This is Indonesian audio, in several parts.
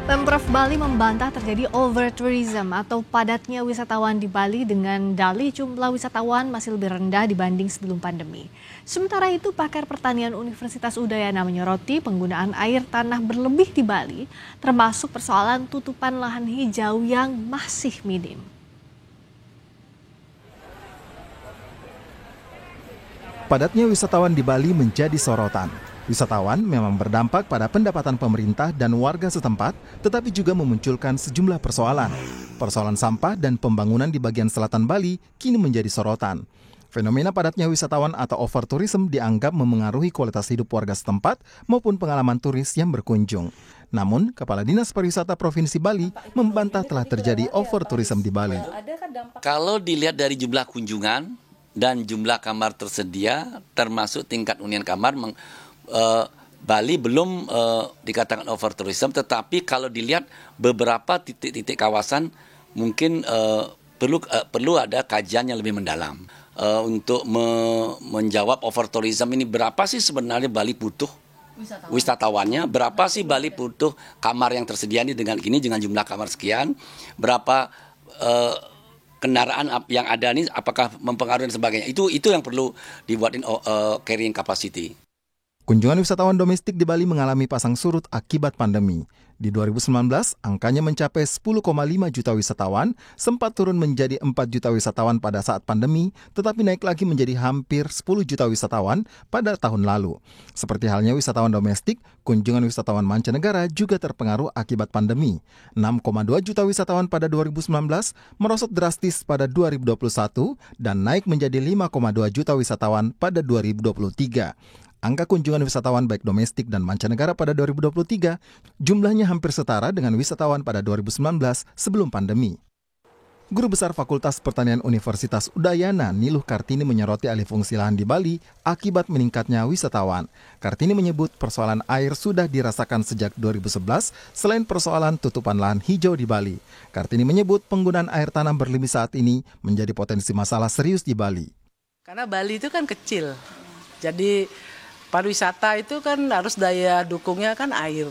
Pemprov Bali membantah terjadi overtourism atau padatnya wisatawan di Bali dengan dalih jumlah wisatawan masih lebih rendah dibanding sebelum pandemi. Sementara itu, pakar pertanian Universitas Udayana menyoroti penggunaan air tanah berlebih di Bali, termasuk persoalan tutupan lahan hijau yang masih minim. Padatnya wisatawan di Bali menjadi sorotan. Wisatawan memang berdampak pada pendapatan pemerintah dan warga setempat, tetapi juga memunculkan sejumlah persoalan. Persoalan sampah dan pembangunan di bagian selatan Bali kini menjadi sorotan. Fenomena padatnya wisatawan atau overtourism dianggap memengaruhi kualitas hidup warga setempat maupun pengalaman turis yang berkunjung. Namun, Kepala Dinas Pariwisata Provinsi Bali membantah telah terjadi overtourism di Bali. Kalau dilihat dari jumlah kunjungan dan jumlah kamar tersedia, termasuk tingkat hunian kamar, Bali belum dikatakan overtourism, tetapi kalau dilihat beberapa titik-titik kawasan mungkin perlu ada kajian yang lebih mendalam untuk menjawab overtourism ini. Berapa sih sebenarnya Bali butuh wisatawannya, berapa sih Bali butuh kamar yang tersedia ini dengan jumlah kamar sekian, berapa kendaraan yang ada ini apakah mempengaruhi dan sebagainya. Itu yang perlu dibuatin carrying capacity. Kunjungan wisatawan domestik di Bali mengalami pasang surut akibat pandemi. Di 2019, angkanya mencapai 10,5 juta wisatawan, sempat turun menjadi 4 juta wisatawan pada saat pandemi, tetapi naik lagi menjadi hampir 10 juta wisatawan pada tahun lalu. Seperti halnya wisatawan domestik, kunjungan wisatawan mancanegara juga terpengaruh akibat pandemi. 6,2 juta wisatawan pada 2019 merosot drastis pada 2021 dan naik menjadi 5,2 juta wisatawan pada 2023. Angka kunjungan wisatawan baik domestik dan mancanegara pada 2023 jumlahnya hampir setara dengan wisatawan pada 2019 sebelum pandemi. Guru Besar Fakultas Pertanian Universitas Udayana, Niluh Kartini menyoroti alih fungsi lahan di Bali akibat meningkatnya wisatawan. Kartini menyebut persoalan air sudah dirasakan sejak 2011 selain persoalan tutupan lahan hijau di Bali. Kartini menyebut penggunaan air tanah berlebih saat ini menjadi potensi masalah serius di Bali. Karena Bali itu kan kecil, jadi pariwisata itu kan harus daya dukungnya kan air.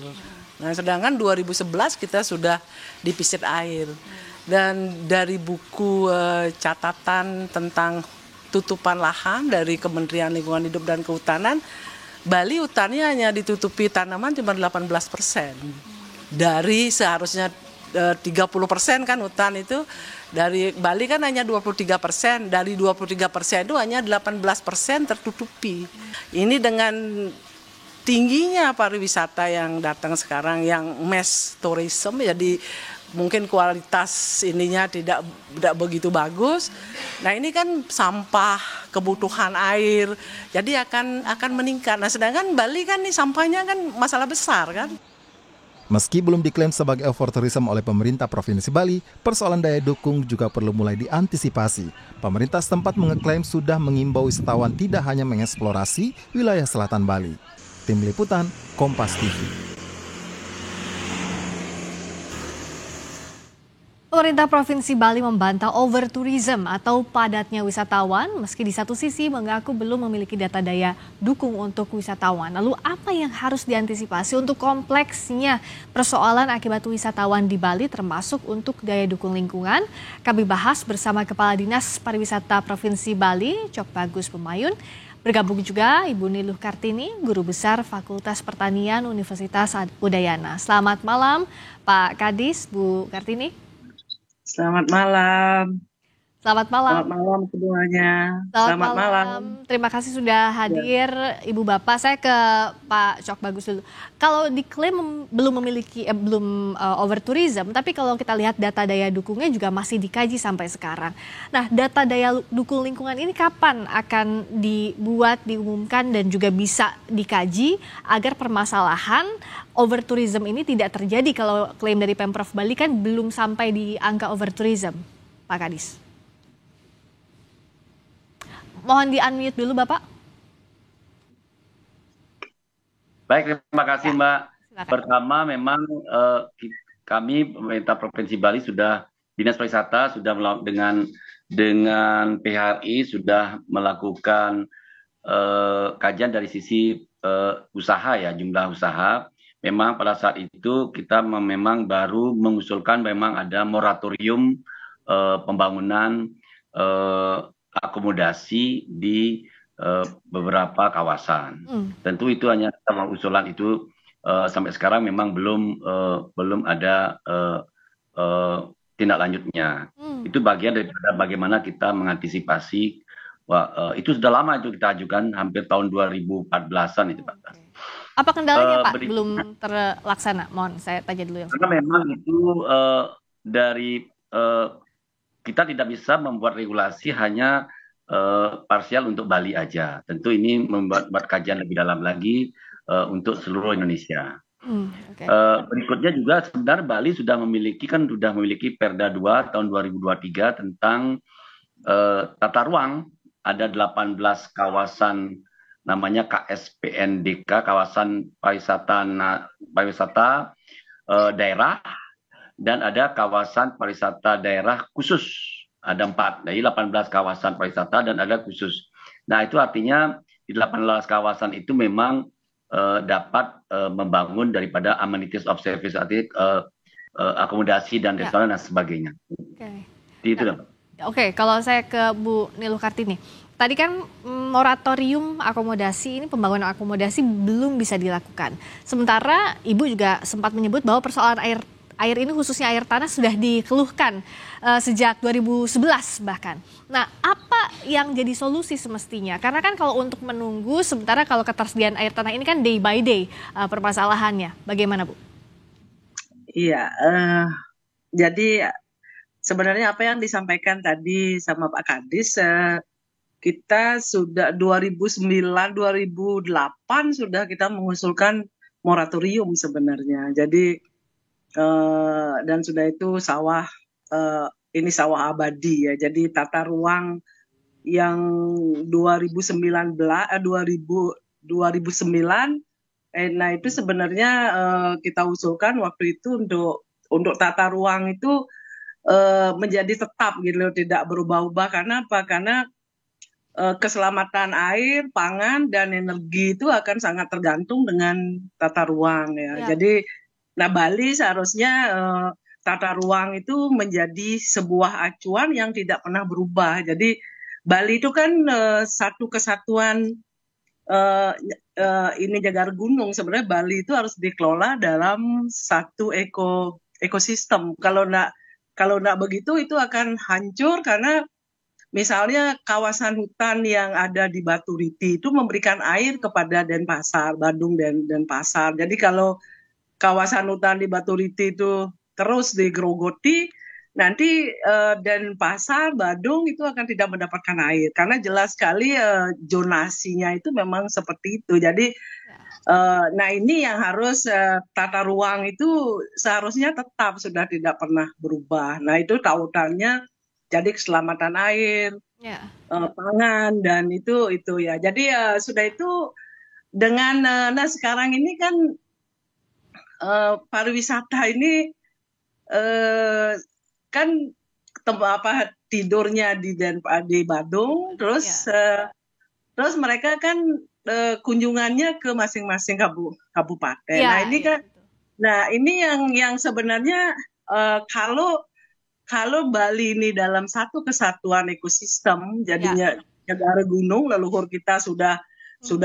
Nah, sedangkan 2011 kita sudah defisit air. Dan dari buku catatan tentang tutupan lahan dari Kementerian Lingkungan Hidup dan Kehutanan, Bali hutannya hanya ditutupi tanaman cuma 18%. Dari seharusnya 30% kan hutan itu, dari Bali kan hanya 23%, dari 23% itu hanya 18% tertutupi. Ini dengan tingginya pariwisata yang datang sekarang, yang mass tourism, jadi mungkin kualitas ininya tidak begitu bagus. Nah, ini kan sampah, kebutuhan air, jadi akan meningkat. Nah, sedangkan Bali kan nih sampahnya kan masalah besar kan. Meski belum diklaim sebagai overtourism oleh pemerintah Provinsi Bali, persoalan daya dukung juga perlu mulai diantisipasi. Pemerintah setempat mengeklaim sudah mengimbau wisatawan tidak hanya mengeksplorasi wilayah selatan Bali. Tim Liputan, Kompas TV. Pemerintah Provinsi Bali membantah overtourism atau padatnya wisatawan, meski di satu sisi mengaku belum memiliki data daya dukung untuk wisatawan. Lalu apa yang harus diantisipasi untuk kompleksnya persoalan akibat wisatawan di Bali termasuk untuk daya dukung lingkungan? Kami bahas bersama Kepala Dinas Pariwisata Provinsi Bali, Cok Bagus Pemayun. Bergabung juga Ibu Niluh Kartini, Guru Besar Fakultas Pertanian Universitas Udayana. Selamat malam Pak Kadis, Bu Kartini. Selamat malam. Selamat malam. Selamat malam semuanya. Selamat malam. Terima kasih sudah hadir Ibu Bapak. Saya ke Pak Cok Bagus dulu. Kalau diklaim belum memiliki overtourism, tapi kalau kita lihat data daya dukungnya juga masih dikaji sampai sekarang. Nah, data daya dukung lingkungan ini kapan akan dibuat, diumumkan dan juga bisa dikaji agar permasalahan overtourism ini tidak terjadi? Kalau klaim dari Pemprov Bali kan belum sampai di angka overtourism, Pak Kadis. Mohon di-unmute dulu, Bapak. Baik, terima kasih, Mbak. Silakan. Pertama, memang kami pemerintah Provinsi Bali Dinas Pariwisata sudah dengan PHRI sudah melakukan kajian dari sisi usaha ya, jumlah usaha memang pada saat itu kita memang baru mengusulkan memang ada moratorium pembangunan akomodasi di beberapa kawasan. Tentu itu hanya usulan itu, sampai sekarang memang belum ada tindak lanjutnya. Itu bagian daripada bagaimana kita mengantisipasi. Itu sudah lama itu kita ajukan, hampir tahun 2014-an itu, Pak. Apa kendalanya Pak belum terlaksana? Mohon saya tanya dulu yang karena memang itu dari kita tidak bisa membuat regulasi hanya parsial untuk Bali aja. Tentu ini membuat kajian lebih dalam lagi untuk seluruh Indonesia. Berikutnya juga sebenarnya Bali sudah memiliki Perda 2 tahun 2023 tentang tata ruang. Ada 18 kawasan namanya KSPNDK, kawasan pariwisata daerah, dan ada kawasan pariwisata daerah khusus. Ada 4, dari 18 kawasan pariwisata dan ada khusus. Nah, itu artinya di 18 kawasan itu memang dapat membangun daripada amenities of service, artinya akomodasi dan restoran dan sebagainya. Itu dah. Oke, kalau saya ke Bu Niluh Kartini. Tadi kan moratorium akomodasi ini, pembangunan akomodasi belum bisa dilakukan. Sementara Ibu juga sempat menyebut bahwa persoalan air ini, khususnya air tanah, sudah dikeluhkan sejak 2011 bahkan. Nah, apa yang jadi solusi semestinya? Karena kan kalau untuk menunggu, sementara kalau ketersediaan air tanah ini kan day by day permasalahannya. Bagaimana, Bu? Iya, jadi sebenarnya apa yang disampaikan tadi sama Pak Kadis, kita sudah 2009-2008 sudah kita mengusulkan moratorium sebenarnya. Jadi dan sudah itu ini sawah abadi ya. Jadi tata ruang yang 2009 nah itu sebenarnya kita usulkan waktu itu untuk tata ruang itu menjadi tetap gitu loh, tidak berubah-ubah. Karena apa? Karena keselamatan air, pangan, dan energi itu akan sangat tergantung dengan tata ruang ya. Jadi, Bali seharusnya tata ruang itu menjadi sebuah acuan yang tidak pernah berubah. Jadi Bali itu kan satu kesatuan ini Jagar Gunung. Sebenarnya Bali itu harus dikelola dalam satu ekosistem. Kalau nggak begitu itu akan hancur, karena misalnya kawasan hutan yang ada di Batu Riti itu memberikan air kepada Denpasar, Badung dan Denpasar. Jadi kalau kawasan hutan di Batu Riti itu terus digerogoti, nanti Denpasar, Badung itu akan tidak mendapatkan air. Karena jelas sekali zonasinya itu memang seperti itu. Jadi nah ini yang harus tata ruang itu seharusnya tetap, sudah tidak pernah berubah. Nah itu tautannya jadi keselamatan air, pangan, dan itu ya. Jadi sudah itu dengan sekarang ini kan pariwisata ini kan tidurnya di Badung, terus mereka kan kunjungannya ke masing-masing kabupaten. Nah ini kan, ini yang sebenarnya kalau Bali ini dalam satu kesatuan ekosistem, jadinya negara gunung, leluhur kita sudah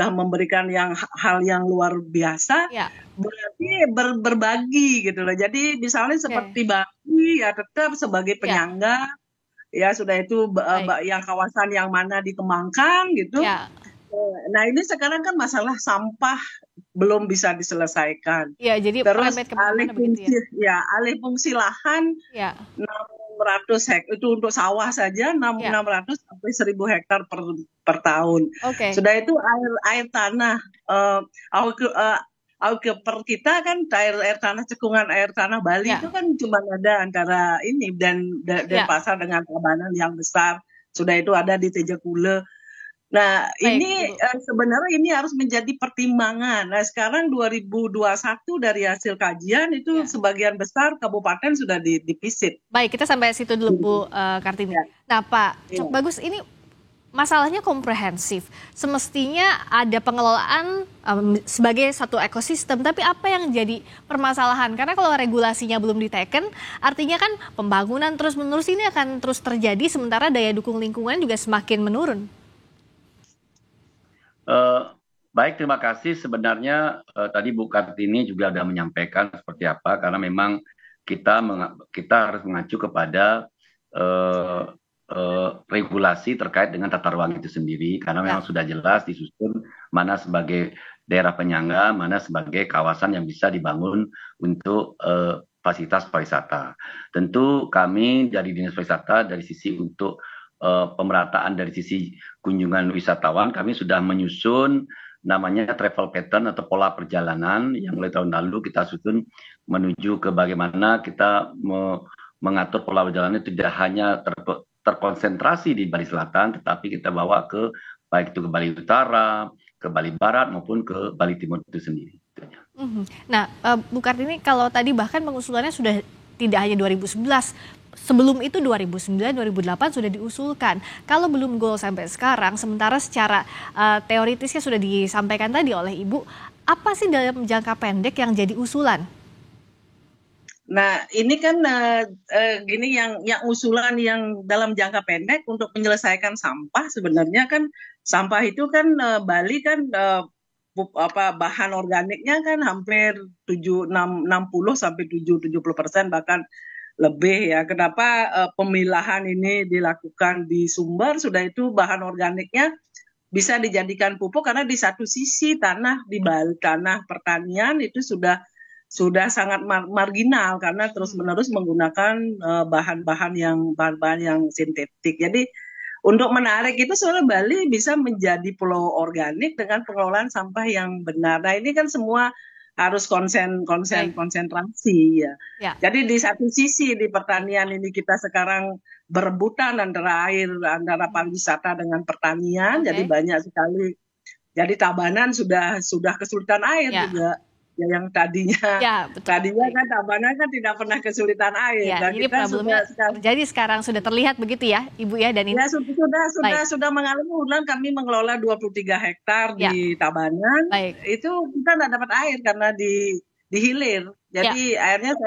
memberikan hal yang luar biasa, berarti berbagi gitu loh. Jadi misalnya seperti Bali ya tetap sebagai penyangga, ya sudah itu yang kawasan yang mana dikembangkan gitu. Nah ini sekarang kan masalah sampah belum bisa diselesaikan. Jadi terus alih fungsi lahan 600 hektar itu untuk sawah saja, 600 sampai 1.000 hektar per tahun. Sudah itu air tanah per kita kan air tanah cekungan air tanah Bali itu kan cuma ada antara ini dan Denpasar dengan Tabanan yang besar. Sudah itu ada di Tejakule. Nah, ini sebenarnya ini harus menjadi pertimbangan. Nah, sekarang 2021 dari hasil kajian itu sebagian besar kabupaten sudah dipisit. Baik, kita sampai situ dulu Bu Kartini. Nah, Pak Cok Bagus, ini masalahnya komprehensif. Semestinya ada pengelolaan sebagai satu ekosistem, tapi apa yang jadi permasalahan? Karena kalau regulasinya belum diteken, artinya kan pembangunan terus-menerus ini akan terus terjadi, sementara daya dukung lingkungan juga semakin menurun. Baik, terima kasih. Sebenarnya tadi Bu Kartini juga sudah menyampaikan seperti apa, karena memang kita harus mengacu kepada regulasi terkait dengan tata ruang itu sendiri, karena memang sudah jelas disusun mana sebagai daerah penyangga, mana sebagai kawasan yang bisa dibangun untuk fasilitas pariwisata. Tentu kami dari Dinas Pariwisata dari sisi untuk pemerataan dari sisi kunjungan wisatawan, kami sudah menyusun namanya travel pattern atau pola perjalanan yang mulai tahun lalu kita susun menuju ke bagaimana kita mengatur pola perjalanan tidak hanya terkonsentrasi di Bali Selatan, tetapi kita bawa ke baik itu ke Bali Utara, ke Bali Barat maupun ke Bali Timur itu sendiri. Nah, Bu Kartini, kalau tadi bahkan pengusulannya sudah tidak hanya 2011, sebelum itu 2009, 2008 sudah diusulkan. Kalau belum goal sampai sekarang, sementara secara teoritisnya sudah disampaikan tadi oleh Ibu, apa sih dalam jangka pendek yang jadi usulan? Nah, ini kan gini yang usulan yang dalam jangka pendek untuk menyelesaikan sampah, sebenarnya kan sampah itu kan Bali kan bahan organiknya kan hampir 60 sampai 70% bahkan lebih ya. Kenapa pemilahan ini dilakukan di Sumber, sudah itu bahan organiknya bisa dijadikan pupuk, karena di satu sisi tanah di Bali, tanah pertanian itu sudah sangat marginal karena terus-menerus menggunakan bahan-bahan yang sintetik. Jadi untuk menarik itu sebenarnya Bali bisa menjadi pulau organik dengan pengelolaan sampah yang benar. Nah, ini kan semua harus konsentrasi ya. Jadi di satu sisi di pertanian ini kita sekarang berebutan antara pariwisata dengan pertanian. Jadi banyak sekali. Jadi Tabanan sudah kesulitan air juga. Ya, yang tadinya kan Tabanan kan tidak pernah kesulitan air. Ya, ini problemnya terjadi sekarang sudah terlihat begitu ya, Ibu ya, dan ini ya, sudah mengalami. Kemudian kami mengelola 23 hektar di Tabanan. Itu kita tidak dapat air karena di hilir. Jadi airnya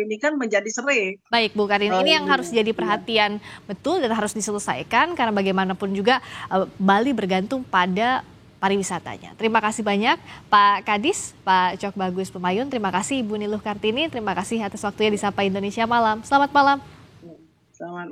ini kan menjadi serai. Baik, Bu Kartini, ini yang harus jadi perhatian betul dan harus diselesaikan, karena bagaimanapun juga Bali bergantung pada pariwisatanya. Terima kasih banyak Pak Kadis, Pak Cok Bagus Pemayun, terima kasih Ibu Niluh Kartini, terima kasih atas waktunya di Sapa Indonesia Malam. Selamat malam. Selamat malam.